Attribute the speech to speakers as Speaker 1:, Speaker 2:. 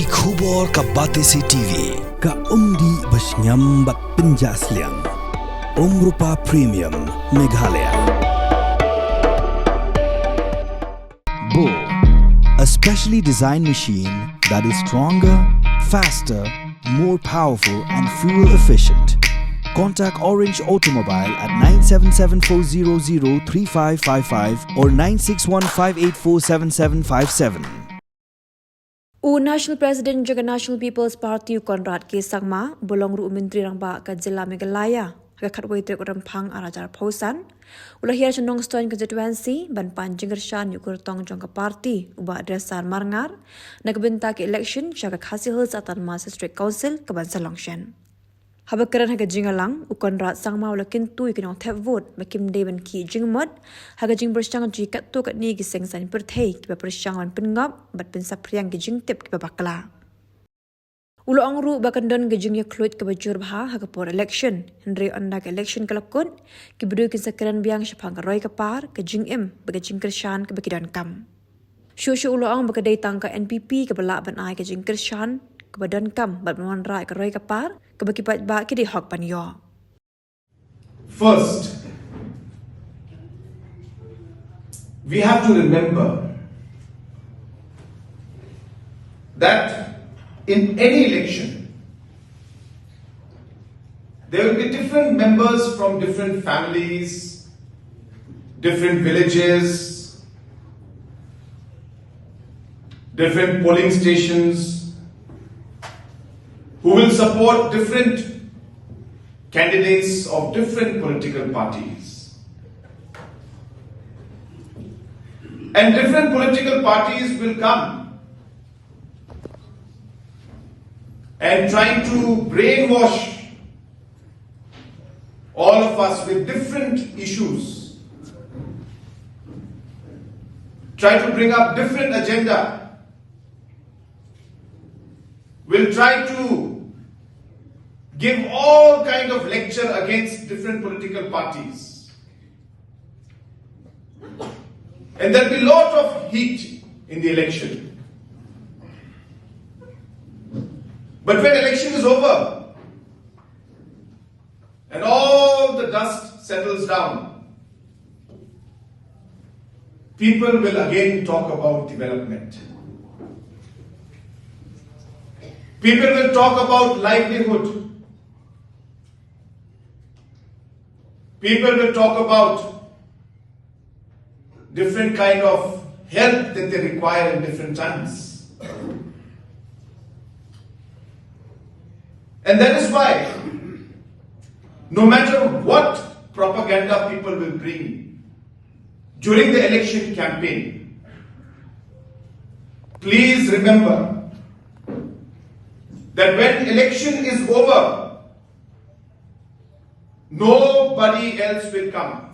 Speaker 1: Ki khubor ka bate se TV
Speaker 2: ka umdi basnyam bat penjasliang Rupa Premium Meghalaya. Bo, a specially designed machine that is stronger, faster, more powerful and fuel efficient. Contact Orange Automobile at 977-400-3555 or 961-584-7757.
Speaker 3: National President Jong National People's Party Konrad K. Sangma, Bolong Ru Menteri Rangba ka Jilla Meghalaya, Kakatway Trek Rampang Arajar Pausan, Ulahir Chandong Stone Constituency, Banpan Jingershan Yukurtong Jongka Party, Uba Adresan Marngar, Nagbintak election, Shaka Hasil Hills Atan Masa District Council, Kabansa Longshan. Habakaran haga Jingalang, Ukonrad Sangma Ulakintu, you can have vote, Makim Devan Ki Jingmod, Haga Jing Pyrshang G Katuk at Nigi Sing San Pertay, Kiba Pyrshang and Ngop, but Pin Sapriang Gijing Tip Kiba Bakla. Uloang Ru Bakandon Gijing Yaklut Kabajurba, Hagapor election, Henry Ondak election Kalakut, Kibru Kinsakaran Biang Shapanga Roy Kapar, Gajing Im, Bagajing Kirshan, Kabakidan Kam. Shushu Uloang Bakaday Tanka NPP, Kabala Ban I Gajing Kirshan, Kabadan Kam, but Mon Rai Karoy Kapar, Kabakipat Ba Kidi Hok Panyo.
Speaker 4: First, we have to remember that in any election, there will be different members from different families, different villages, different polling stations, who will support different candidates of different political parties. And different political parties will come and try to brainwash all of us with different issues, try to bring up different agenda, will try to give all kind of lecture against different political parties. And there will be a lot of heat in the election. But when election is over and all the dust settles down, people will again talk about development. People will talk about livelihood. People will talk about different kind of help that they require in different times. And that is why, no matter what propaganda people will bring during the election campaign, please remember that when election is over, nobody else will come.